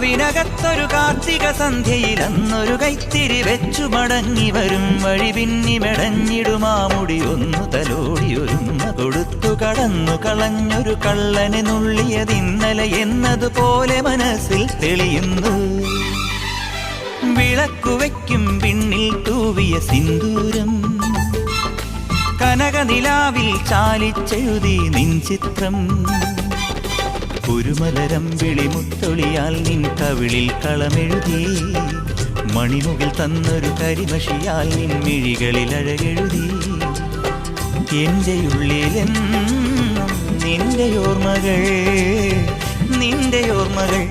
കാവിനകത്തൊരു കാർത്തിക സന്ധ്യയിൽ അന്നൊരു കൈത്തിരി വെച്ചു മടങ്ങി വരും വഴി പിന്നി മെടഞ്ഞിടുമാമുടി ഒന്നു തലോടി ഒരുമ കൊടുത്തു കടന്നു കളഞ്ഞൊരു കള്ളനെ നുള്ളിയതിന്നലെ എന്നതുപോലെ മനസ്സിൽ തെളിയുന്നു. വിളക്കുവയ്ക്കും പിന്നിൽ തൂവിയ സിന്ദൂരം കനകനിലാവിൽ ചാലിച്ചെഴുതി നിൻ ചിത്രം. കുരുമലരം വിളിമുത്തൊളിയാൽ നിൻ കവിളിൽ കളമെഴുതി മണിമുകിൽ തന്നൊരു കരിമഷിയാൽ നിൻ മിഴികളിൽ അഴകെഴുതി. എൻ്റെ ഉള്ളിലെന്നും നിന്റെ ഓർമ്മകൾ നിന്റെ ഓർമ്മകൾ